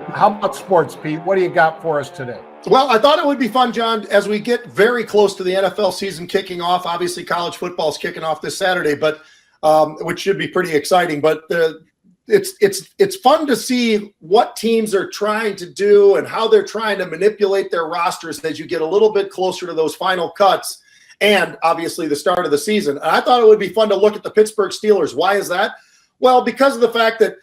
How about sports, Pete? What do you got for us today? Well, I thought it would be fun, John, as we get very close to the NFL season kicking off. Obviously, college football is kicking off this Saturday, but which should be pretty exciting. But it's fun to see what teams are trying to do and how they're trying to manipulate their rosters as you get a little bit closer to those final cuts and obviously the start of the season. And I thought it would be fun to look at the Pittsburgh Steelers. Why is that? Well, because of the fact that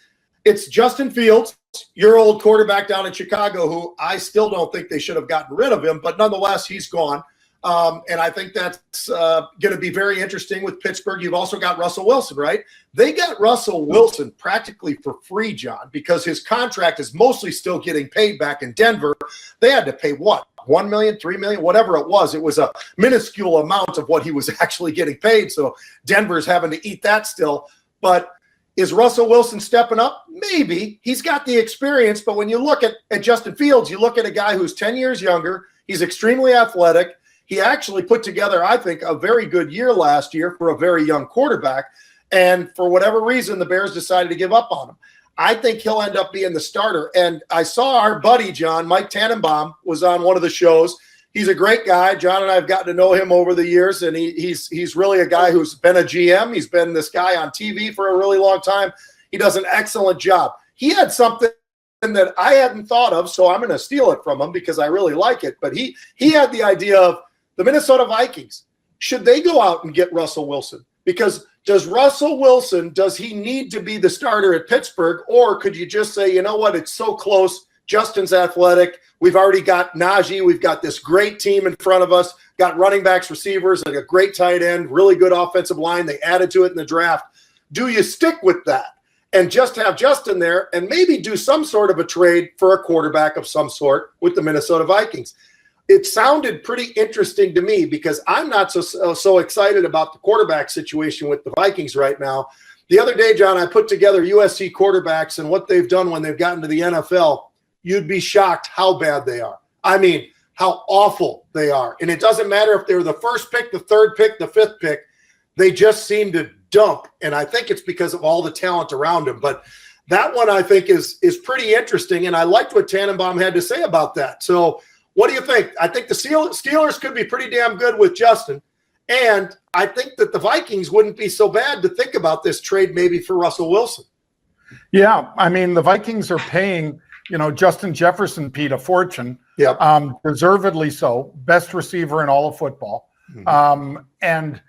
it's Justin Fields, your old quarterback down in Chicago, who I still don't think they should have gotten rid of him, but nonetheless, he's gone. And I think that's going to be very interesting with Pittsburgh. You've also got Russell Wilson, right? They got Russell Wilson practically for free, John, because his contract is mostly still getting paid back in Denver. They had to pay what? $1 million, $3 million, whatever it was. It was a minuscule amount of what he was actually getting paid. So Denver's having to eat that still. But is Russell Wilson stepping up? Maybe. He's got the experience. But when you look at Justin Fields, you look at a guy who's 10 years younger. He's extremely athletic. He actually put together, I think, a very good year last year for a very young quarterback. And for whatever reason, the Bears decided to give up on him. I think he'll end up being the starter. And I saw our buddy, John, Mike Tannenbaum, was on one of the shows. He's a great guy. John and I have gotten to know him over the years, and he's really a guy who's been a GM. He's been this guy on TV for a really long time. He does an excellent job. He had something that I hadn't thought of, so I'm going to steal it from him because I really like it. But he had the idea of the Minnesota Vikings. Should they go out and get Russell Wilson? Because does Russell Wilson, does he need to be the starter at Pittsburgh? Or could you just say, you know what, it's so close. Justin's athletic. We've already got Najee. We've got this great team in front of us, got running backs, receivers, like a great tight end, really good offensive line. They added to it in the draft. Do you stick with that and just have Justin there and maybe do some sort of a trade for a quarterback of some sort with the Minnesota Vikings? It sounded pretty interesting to me because I'm not so excited about the quarterback situation with the Vikings right now. The other day, John, I put together USC quarterbacks and what they've done when they've gotten to the NFL. You'd be shocked how bad they are. I mean, how awful they are. And it doesn't matter if they're the first pick, the third pick, the fifth pick. They just seem to dump. And I think it's because of all the talent around them. But that one, I think, is pretty interesting. And I liked what Tannenbaum had to say about that. So what do you think? I think the Steelers could be pretty damn good with Justin. And I think that the Vikings wouldn't be so bad to think about this trade maybe for Russell Wilson. Yeah, I mean, the Vikings are paying, Justin Jefferson, Pete, a fortune. Yep. Deservedly so. Best receiver in all of football. Mm-hmm. And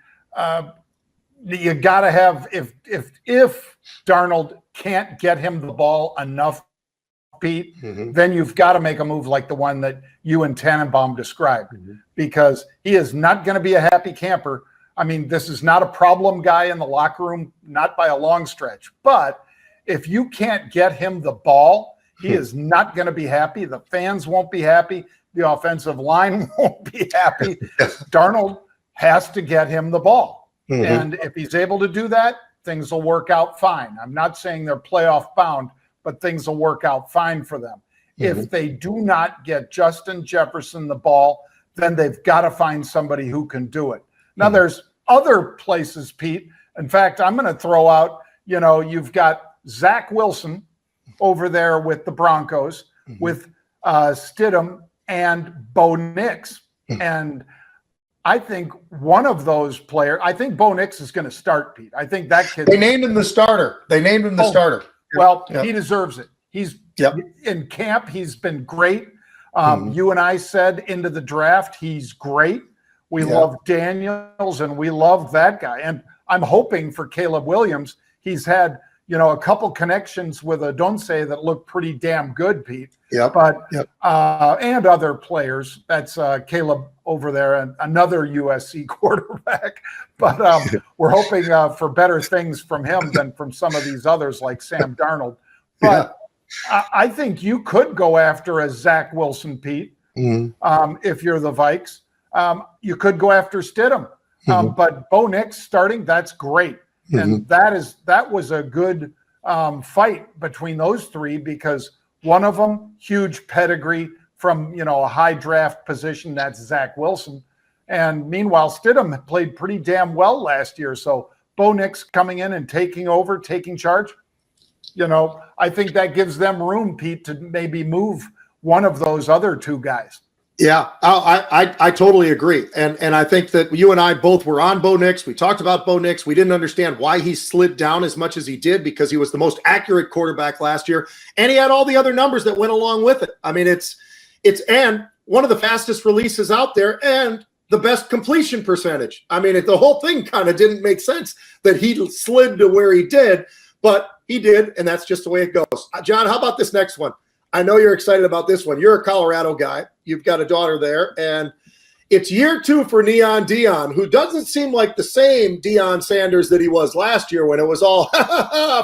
you got to have, if Darnold can't get him the ball enough, Pete, mm-hmm. then you've got to make a move like the one that you and Tannenbaum described, mm-hmm. because he is not going to be a happy camper. I mean, this is not a problem guy in the locker room, not by a long stretch. But if you can't get him the ball, he is not going to be happy. The fans won't be happy. The offensive line won't be happy. Darnold has to get him the ball. Mm-hmm. And if he's able to do that, things will work out fine. I'm not saying they're playoff bound, but things will work out fine for them. Mm-hmm. If they do not get Justin Jefferson the ball, then they've got to find somebody who can do it. Now, there's other places, Pete. In fact, I'm going to throw out, you've got Zach Wilson over there with the Broncos, mm-hmm. with Stidham and Bo Nix. Mm-hmm. And I think one of those players, I think Bo Nix is going to start, Pete. I think that kid. They named him the starter. Starter. Well, he deserves it. He's in camp. He's been great. You and I said into the draft, he's great. We love Daniels, and we love that guy. And I'm hoping for Caleb Williams. He's had, a couple connections with Odunze that look pretty damn good, Pete. And other players. That's Caleb over there, and another USC quarterback. But we're hoping for better things from him than from some of these others like Sam Darnold. But I think you could go after a Zach Wilson, Pete, if you're the Vikes. You could go after Stidham. But Bo Nix starting, that's great. And that was a good fight between those three, because one of them, huge pedigree from, a high draft position, that's Zach Wilson. And meanwhile, Stidham played pretty damn well last year. So Bo Nix coming in and taking over, taking charge. I think that gives them room, Pete, to maybe move one of those other two guys. Yeah, I totally agree. And I think that you and I both were on Bo Nix. We talked about Bo Nix. We didn't understand why he slid down as much as he did, because he was the most accurate quarterback last year. And he had all the other numbers that went along with it. I mean, it's and one of the fastest releases out there and the best completion percentage. I mean, the whole thing kind of didn't make sense that he slid to where he did, but he did. And that's just the way it goes. John, how about this next one? I know you're excited about this one. You're a Colorado guy. You've got a daughter there. And it's year 2 for Neon Deion, who doesn't seem like the same Deion Sanders that he was last year when it was all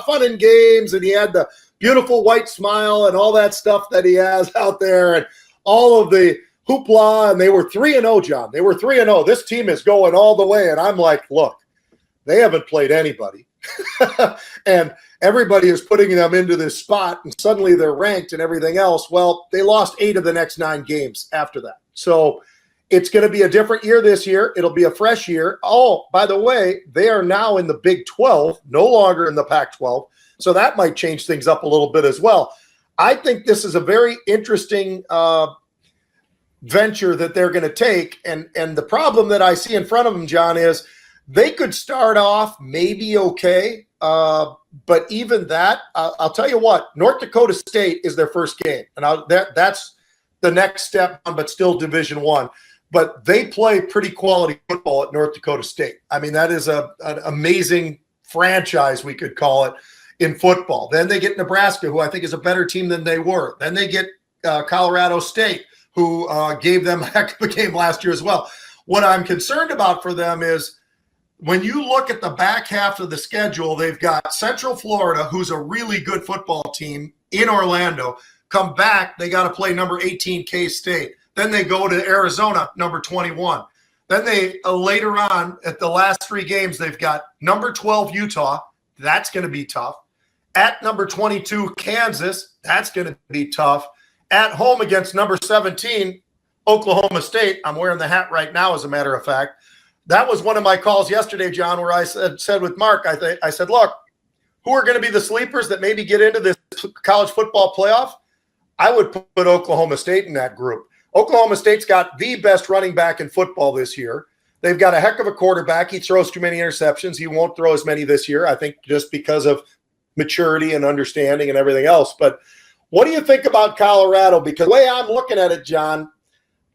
fun and games and he had the beautiful white smile and all that stuff that he has out there and all of the hoopla. And they were 3-0, John. They were 3-0. This team is going all the way. And I'm like, look, they haven't played anybody. And everybody is putting them into this spot, and suddenly they're ranked and everything else. Well, they lost 8 of the next 9 games after that. So it's going to be a different year this year. It'll be a fresh year. Oh, by the way, they are now in the Big 12, no longer in the Pac-12. So that might change things up a little bit as well. I think this is a very interesting venture that they're going to take. And the problem that I see in front of them, John, is they could start off maybe okay, but even that, I'll tell you what, North Dakota State is their first game, and that's the next step, but still Division I. But they play pretty quality football at North Dakota State. I mean, that is an amazing franchise, we could call it, in football. Then they get Nebraska, who I think is a better team than they were. Then they get Colorado State, who gave them a heck of a game last year as well. What I'm concerned about for them is, when you look at the back half of the schedule, they've got Central Florida, who's a really good football team, in Orlando. Come back, they got to play number 18 K-State. Then they go to Arizona, number 21. Then they later on, at the last 3 games, they've got number 12 Utah. That's going to be tough. At number 22 Kansas, that's going to be tough. At home against number 17 Oklahoma State. I'm wearing the hat right now, as a matter of fact. That was one of my calls yesterday, John, where I said with Mark, I said, look, who are going to be the sleepers that maybe get into this college football playoff? I would put Oklahoma State in that group. Oklahoma State's got the best running back in football this year. They've got a heck of a quarterback. He throws too many interceptions. He won't throw as many this year, I think, just because of maturity and understanding and everything else. But what do you think about Colorado? Because the way I'm looking at it, John,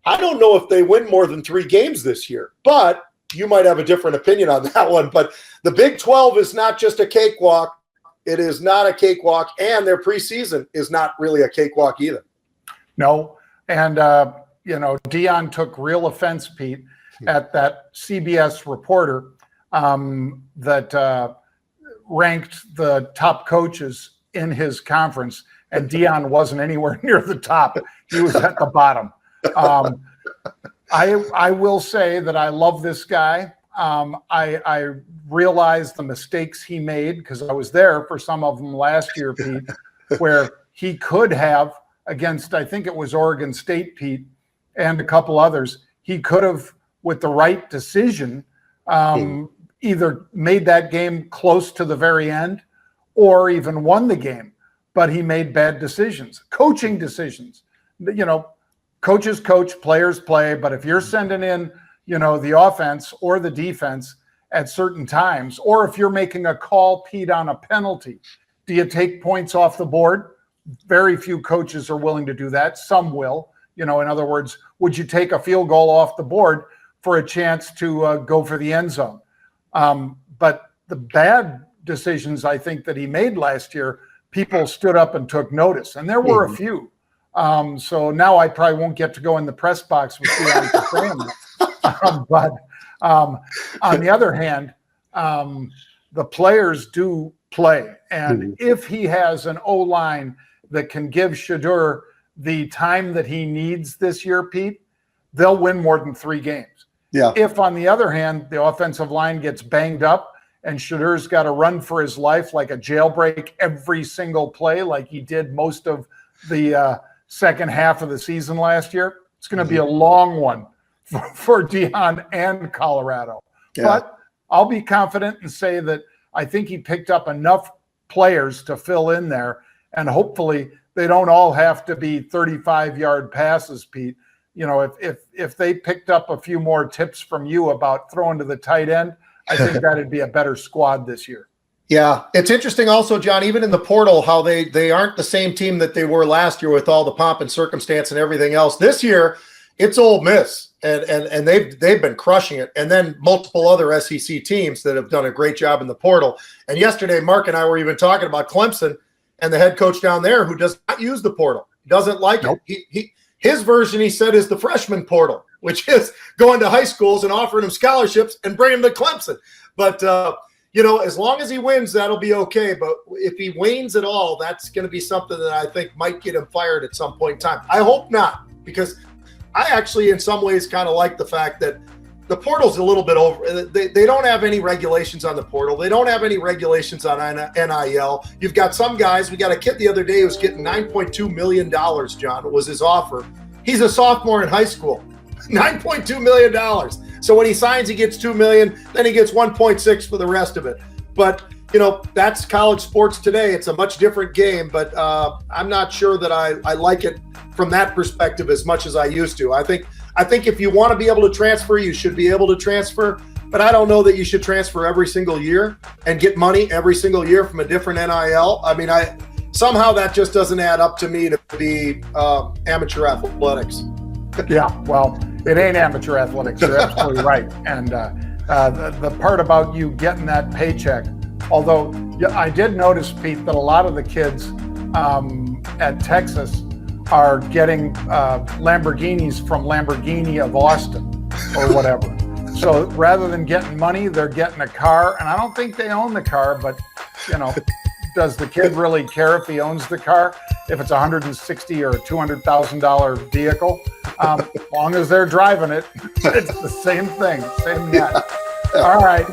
I don't know if they win more than 3 games this year, but you might have a different opinion on that one. But the Big 12 is not just a cakewalk. It is not a cakewalk, and their preseason is not really a cakewalk either. No, and, Deion took real offense, Pete, at that CBS reporter that ranked the top coaches in his conference, and Deion wasn't anywhere near the top. He was at the bottom. I will say that I love this guy. I realize the mistakes he made, because I was there for some of them last year, Pete, where he could have, against, I think it was Oregon State, Pete, and a couple others, he could have, with the right decision, either made that game close to the very end or even won the game. But he made bad decisions, coaching decisions. Coaches coach, players play, but if you're sending in, the offense or the defense at certain times, or if you're making a call, Pete, on a penalty, do you take points off the board? Very few coaches are willing to do that. Some will. In other words, would you take a field goal off the board for a chance to go for the end zone? But the bad decisions, I think, that he made last year, people stood up and took notice, and there were a few. So now I probably won't get to go in the press box with Deion for saying that. But on the other hand, the players do play. And if he has an O-line that can give Shedeur the time that he needs this year, Pete, they'll win more than 3 games. Yeah. If, on the other hand, the offensive line gets banged up and Shedeur's got to run for his life like a jailbreak every single play, like he did most of the second half of the season last year, it's going to be a long one for Deion and Colorado. Yeah. But I'll be confident and say that I think he picked up enough players to fill in there. And hopefully they don't all have to be 35-yard passes, Pete. You know, if they picked up a few more tips from you about throwing to the tight end, I think that'd be a better squad this year. Yeah, it's interesting also, John, even in the portal, how they aren't the same team that they were last year with all the pomp and circumstance and everything else. This year, it's Ole Miss, and they've been crushing it. And then multiple other SEC teams that have done a great job in the portal. And yesterday, Mark and I were even talking about Clemson and the head coach down there who does not use the portal. He doesn't like it. His version, he said, is the freshman portal, which is going to high schools and offering them scholarships and bringing them to Clemson. But, you know, as long as he wins, that'll be okay. But if he wanes at all, that's going to be something that I think might get him fired at some point in time. I hope not, because I actually, in some ways, kind of like the fact that the portal's a little bit over. They don't have any regulations on the portal. They don't have any regulations on NIL. You've got some guys. We got a kid the other day who was getting $9.2 million, John. It was his offer. He's a sophomore in high school. $9.2 million. So when he signs, he gets $2 million. Then he gets 1.6 for the rest of it. But, you know, that's college sports today. It's a much different game. But I'm not sure that I like it from that perspective as much as I used to. I think if you want to be able to transfer, you should be able to transfer. But I don't know that you should transfer every single year and get money every single year from a different NIL. I mean, somehow that just doesn't add up to me to be amateur athletics. Yeah, well, it ain't amateur athletics. You're absolutely right. And the part about you getting that paycheck, although I did notice, Pete, that a lot of the kids at Texas are getting Lamborghinis from Lamborghini of Austin or whatever. So rather than getting money, they're getting a car. And I don't think they own the car, but, you know, does the kid really care if he owns the car? If it's $160,000 or $200,000 vehicle, as long as they're driving it, it's the same thing, same net. All right.